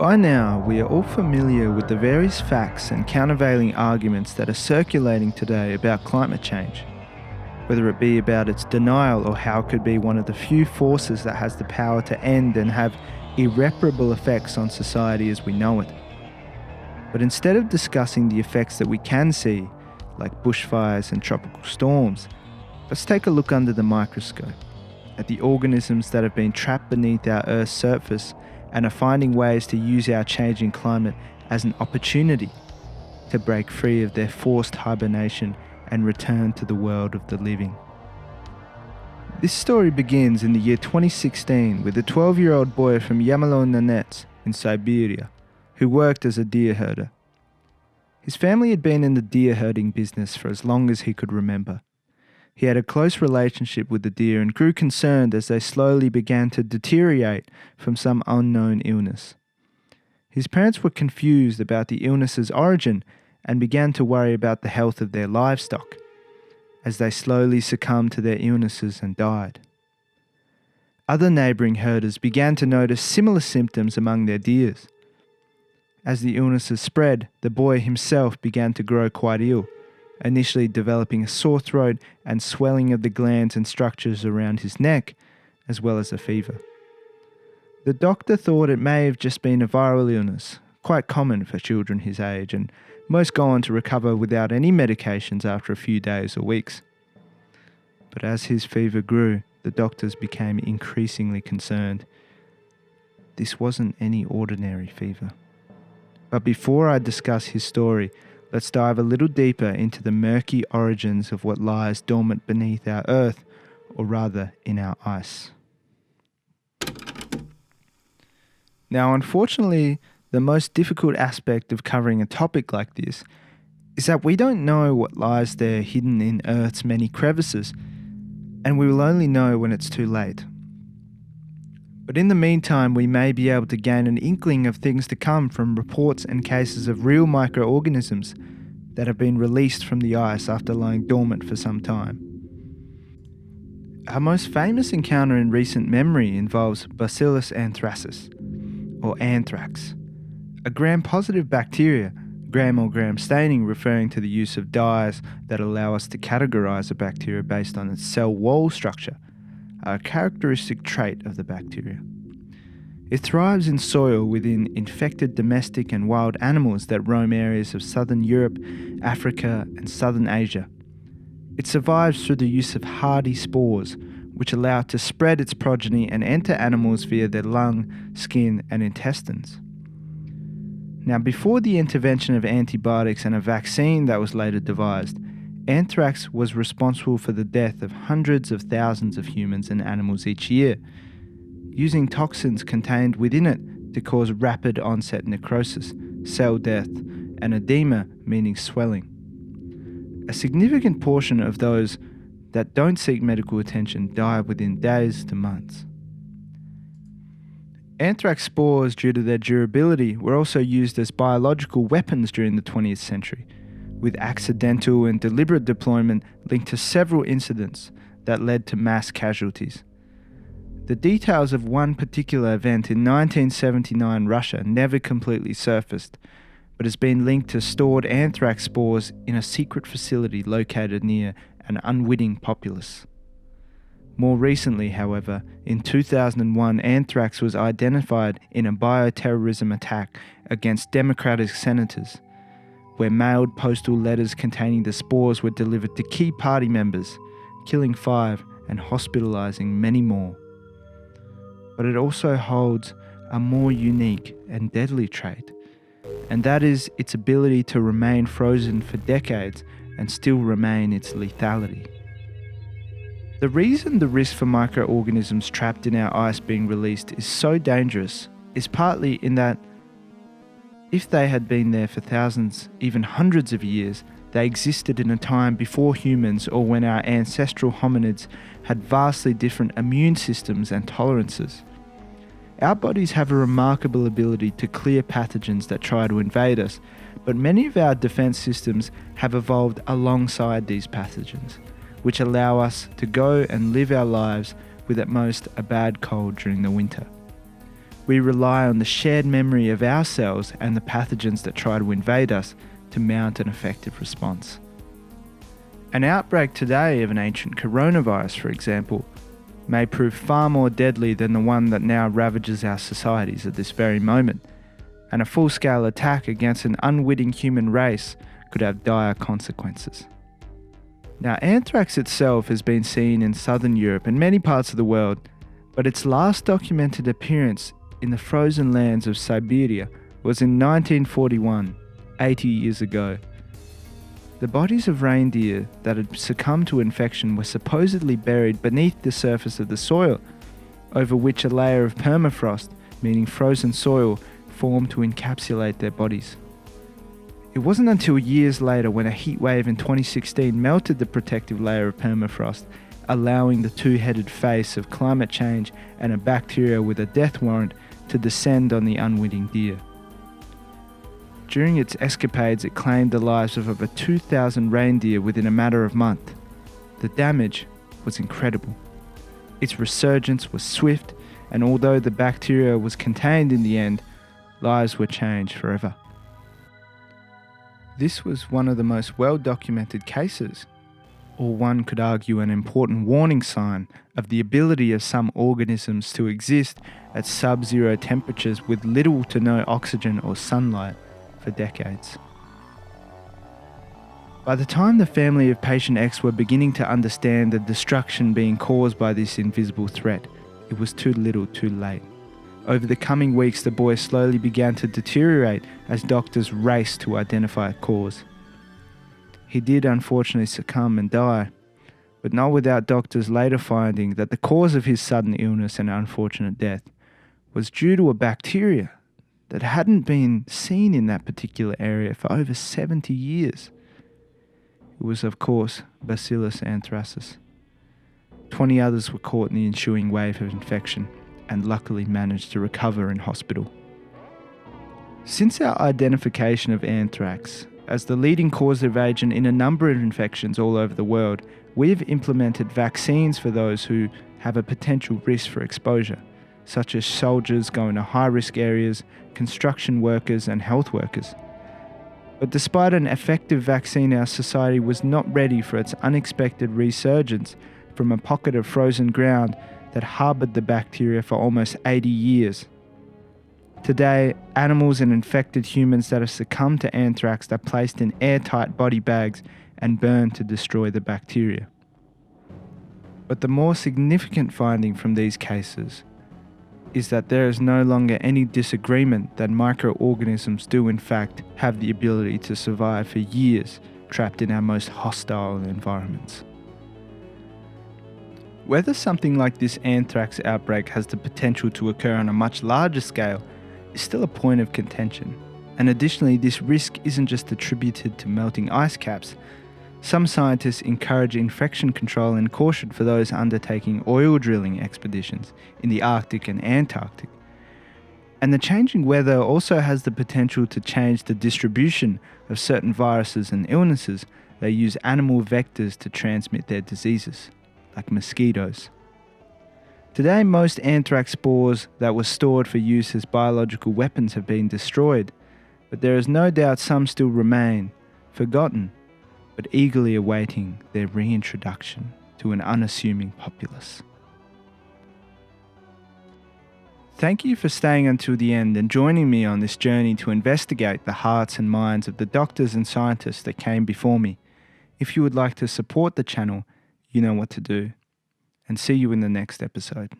By now, we are all familiar with the various facts and countervailing arguments that are circulating today about climate change, whether it be about its denial or how it could be one of the few forces that has the power to end and have irreparable effects on society as we know it. But instead of discussing the effects that we can see, like bushfires and tropical storms, let's take a look under the microscope at the organisms that have been trapped beneath our Earth's surface and are finding ways to use our changing climate as an opportunity to break free of their forced hibernation and return to the world of the living. This story begins in the year 2016 with a 12-year-old boy from Yamalo-Nenets in Siberia who worked as a deer herder. His family had been in the deer herding business for as long as he could remember. He had a close relationship with the deer and grew concerned as they slowly began to deteriorate from some unknown illness. His parents were confused about the illness's origin and began to worry about the health of their livestock, as they slowly succumbed to their illnesses and died. Other neighbouring herders began to notice similar symptoms among their deers. As the illnesses spread, the boy himself began to grow quite ill, initially developing a sore throat and swelling of the glands and structures around his neck, as well as a fever. The doctor thought it may have just been a viral illness, quite common for children his age, and most go on to recover without any medications after a few days or weeks. But as his fever grew, the doctors became increasingly concerned. This wasn't any ordinary fever. But before I discuss his story, let's dive a little deeper into the murky origins of what lies dormant beneath our Earth, or rather in our ice. Now, unfortunately, the most difficult aspect of covering a topic like this is that we don't know what lies there hidden in Earth's many crevices, and we will only know when it's too late. But in the meantime, we may be able to gain an inkling of things to come from reports and cases of real microorganisms that have been released from the ice after lying dormant for some time. Our most famous encounter in recent memory involves Bacillus anthracis, or anthrax, a gram-positive bacteria, gram or gram staining referring to the use of dyes that allow us to categorize a bacteria based on its cell wall structure, are a characteristic trait of the bacteria. It thrives in soil within infected domestic and wild animals that roam areas of southern Europe, Africa, and southern Asia. It survives through the use of hardy spores, which allow it to spread its progeny and enter animals via their lung, skin, and intestines. Now, before the intervention of antibiotics and a vaccine that was later devised, anthrax was responsible for the death of hundreds of thousands of humans and animals each year, using toxins contained within it to cause rapid onset necrosis, cell death, and edema, meaning swelling. A significant portion of those that don't seek medical attention die within days to months. Anthrax spores, due to their durability, were also used as biological weapons during the 20th century, with accidental and deliberate deployment linked to several incidents that led to mass casualties. The details of one particular event in 1979 Russia never completely surfaced, but has been linked to stored anthrax spores in a secret facility located near an unwitting populace. More recently, however, in 2001, anthrax was identified in a bioterrorism attack against Democratic senators, where mailed postal letters containing the spores were delivered to key party members, killing 5 and hospitalizing many more. But it also holds a more unique and deadly trait, and that is its ability to remain frozen for decades and still remain its lethality. The reason the risk for microorganisms trapped in our ice being released is so dangerous is partly in that if they had been there for thousands, even hundreds of years, they existed in a time before humans or when our ancestral hominids had vastly different immune systems and tolerances. Our bodies have a remarkable ability to clear pathogens that try to invade us, but many of our defense systems have evolved alongside these pathogens, which allow us to go and live our lives with at most a bad cold during the winter. We rely on the shared memory of our cells and the pathogens that try to invade us to mount an effective response. An outbreak today of an ancient coronavirus, for example, may prove far more deadly than the one that now ravages our societies at this very moment, and a full-scale attack against an unwitting human race could have dire consequences. Now, anthrax itself has been seen in southern Europe and many parts of the world, but its last documented appearance in the frozen lands of Siberia was in 1941, 80 years ago. The bodies of reindeer that had succumbed to infection were supposedly buried beneath the surface of the soil, over which a layer of permafrost, meaning frozen soil, formed to encapsulate their bodies. It wasn't until years later when a heat wave in 2016 melted the protective layer of permafrost, allowing the two-headed face of climate change and a bacteria with a death warrant to descend on the unwitting deer. During its escapades, it claimed the lives of over 2,000 reindeer within a matter of months. The damage was incredible. Its resurgence was swift, and although the bacteria was contained in the end, lives were changed forever. This was one of the most well-documented cases, or one could argue an important warning sign of the ability of some organisms to exist at sub-zero temperatures with little to no oxygen or sunlight for decades. By the time the family of patient X were beginning to understand the destruction being caused by this invisible threat, it was too little too late. Over the coming weeks, the boy slowly began to deteriorate as doctors raced to identify a cause. He did unfortunately succumb and die, but not without doctors later finding that the cause of his sudden illness and unfortunate death was due to a bacteria that hadn't been seen in that particular area for over 70 years. It was, of course, Bacillus anthracis. 20 others were caught in the ensuing wave of infection and luckily managed to recover in hospital. Since our identification of anthrax as the leading causative agent in a number of infections all over the world, we have implemented vaccines for those who have a potential risk for exposure, such as soldiers going to high-risk areas, construction workers and health workers. But despite an effective vaccine, our society was not ready for its unexpected resurgence from a pocket of frozen ground that harbored the bacteria for almost 80 years. Today, animals and infected humans that have succumbed to anthrax are placed in airtight body bags and burned to destroy the bacteria. But the more significant finding from these cases is that there is no longer any disagreement that microorganisms do in fact have the ability to survive for years trapped in our most hostile environments. Whether something like this anthrax outbreak has the potential to occur on a much larger scale is still a point of contention. And additionally, this risk isn't just attributed to melting ice caps. Some scientists encourage infection control and caution for those undertaking oil drilling expeditions in the Arctic and Antarctic. And the changing weather also has the potential to change the distribution of certain viruses and illnesses that use animal vectors to transmit their diseases, like mosquitoes. Today, most anthrax spores that were stored for use as biological weapons have been destroyed, but there is no doubt some still remain, forgotten, but eagerly awaiting their reintroduction to an unassuming populace. Thank you for staying until the end and joining me on this journey to investigate the hearts and minds of the doctors and scientists that came before me. If you would like to support the channel, you know what to do. And see you in the next episode.